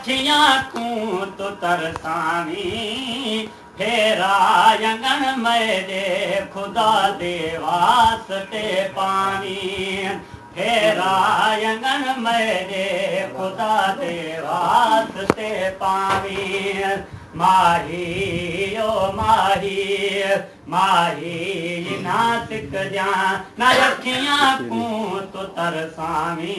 अखियां तूं तो तरसावी फेरा यंगन मेरे खुदा दे वास्ते पानी फेरा यंगन मेरे खुदा दे वास्ते पानी माही ओ माही माही नासिक जा न अखियां तूं तो तरसावी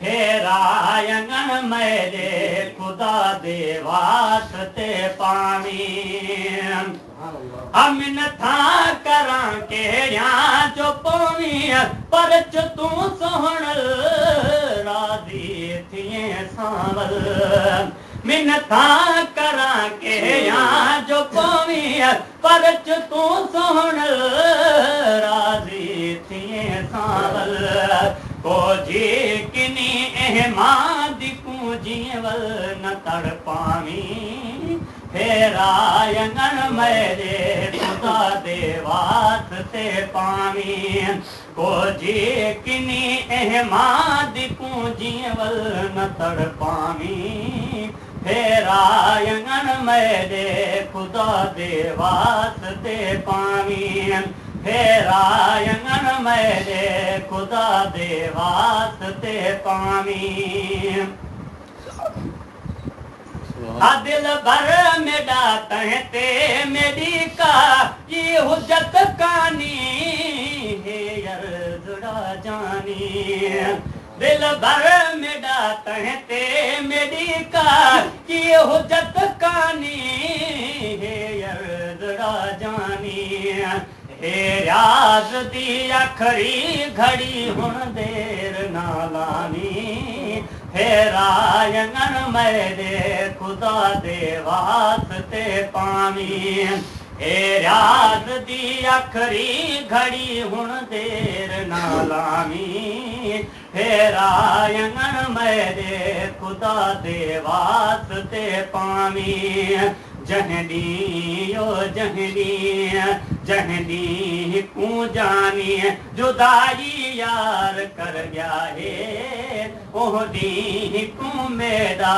फेरा यंगन मेरे खुदा दे वास्ते पानी अमिन था करा केड़िया जो पवी पर तू सोहण राजी थिए सावल मिन्नता करा केड़िया जो पवी पर तू सोहण राजी थिए सावल को जी किनी एहमादी पूजीवल न तड़ पावी फेरा यंगन मेरे खुदा दे वास्ते पावी को जी किनी एहमादी पूजीवल न तड़ पावी फेरा यंगन मेरे खुदा दे वास्ते पावी फेरा यंगन मेरे खुदा दे वास्ते पावी दिल भर मेरा तहते मेरी का ये हुज्जत कानी है जुड़ा जानी दिल भर मेरा तहते मेरी का ये हुज्जत कानी है जुड़ा जानी हे राज दी आखरी घड़ी हुण देर ना लानी फेरा यंगन मेरे खुदा दे वास्ते पावी हे राज दी आखरी घड़ी हुण देर ना लावी फेरा यंगन मेरे खुदा दे वास्ते पावी जहनी ओ जहनी जहनी कू जानी जुदाई यार कर गया है ओहदी कू मेरा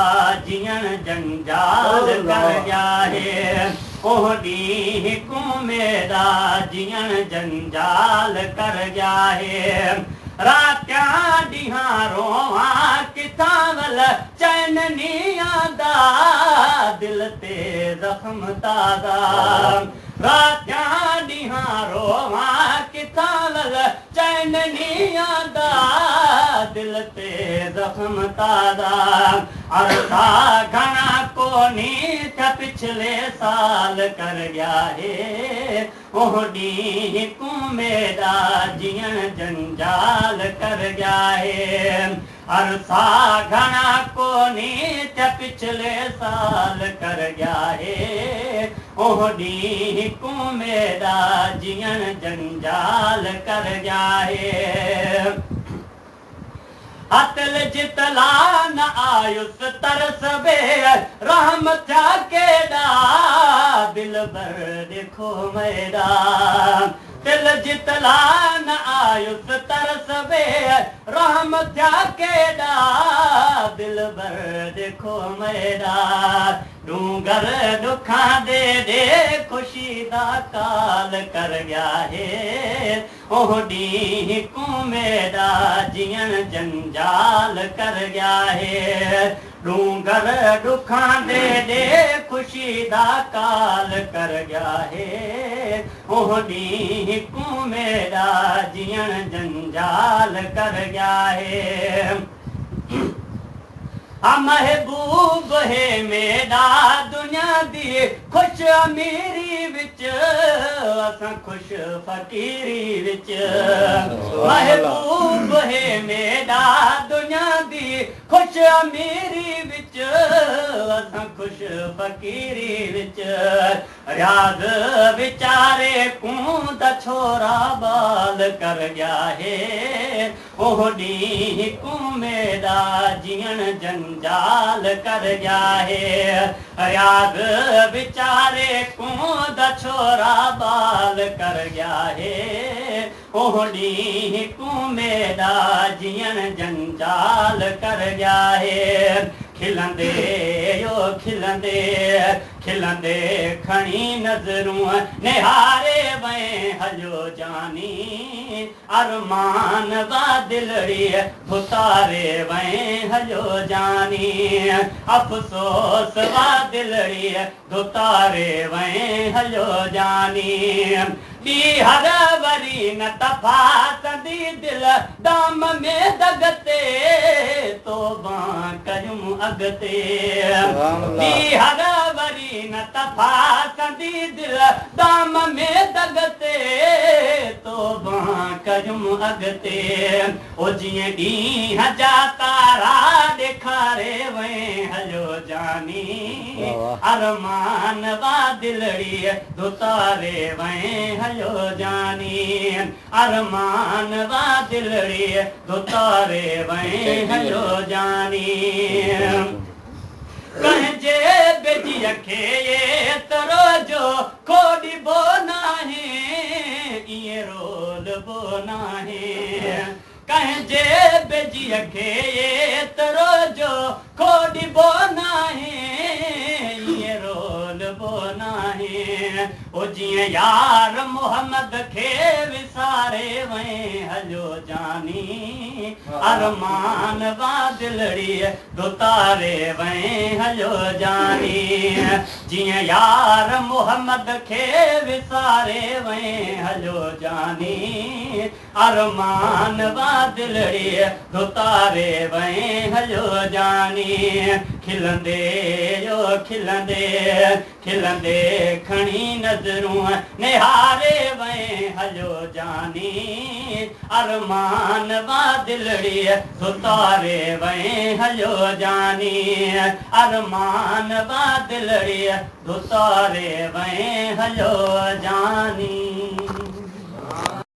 जियन जंजाल कर गया है ओहदी कू मेरा जियन जंजाल कर गया है रात्या डिहा रोवा कितावल चैन नी आदा दिल ते जख्म तादा रात्या डिहा रोवा कितावल चैन नी आदा दिल ते जख्म तादा अरसा घना कोनी था पिछले साल कर गया है ओहडी को मेरा जियन जंजाल कर गया है अरसा घना कोनी था पिछले साल कर गया है ओहडी को मेरा जियन जंजाल कर गया है अतल जितला न आयुस तरस बे रहम था केड़ा दिल भर देखो मेरा दिल जितला न आयुस तरस बे रहम था केड़ा दिल भर देखो मेरा डूंगर दुखा दे दे खुशी दा काल कर गया है ओहडी को मेरा जियन जंजाल कर गया है डूंगर दुखा दे दे खुशी दा काल कर गया है ओहडी को मेरा जियन जंजाल कर गया है महबूब है मेरा दुनिया दी खुश अमीरी विच असां खुश फकीरी विच महबूब है मेरा दुनिया दी खुश अमीरी विच असां खुश फकीरी विच रियाज बेचारे कूद छोरा बाल कर गया है ओहडी को मेरा जियन जंजाल कर गया है रियाज बेचारे कूद छोरा बाल कर गया है ओहडी को मेरा जियन जंजाल कर गया है खिलंदे यो खिलंदे खिलंदे खणी नज़रूं निहारे वए हलो जानी अरमान वा दिलड़ी भुतारे वए हलो जानी अफ़सोस वा दिलड़ी धुतारे वए हलो जानी हर वरी न तफ़ातंदी दिल दाम में दगते तोबा कयूं अॻिते हर वरी न तफ़ातंदी दिल दाम में दगते तोबा कयूं अॻिते ओ जीअं ॾींहं जा तारा ॾेखारे वए हलो जानी अरमान वा दिलड़ी धुतारे वए हलो जानी अरमान वा दिलड़ी धुतारे वए हलो जानी कंहिंजे बिजीअ खे एतिरो जो खोॾिबो नाहे ईअं रोलबो नाहे कंहिंजे बिजीअ खे एतिरो जो खोॾिबो नाहे ईअं रोलबो नाहे ओ जीअं यार मोहम्मद खे विसारे वए हलो जानी अरमान वा दिलड़ी धुतारे वए हलो जानी जीअं यार मोहम्मद खे विसारे वए हलो जानी अरमान वा दिलड़ी धुतारे वए हलो जानी खिलंदे यो खिलंदे खिलंदे खणी नज़रूं निहारे वए हलो जानी अरमान वा दिलड़ी धुतारे वए हलो जानी अरमान वा दिलड़ी धुतारे वए हलो जानी।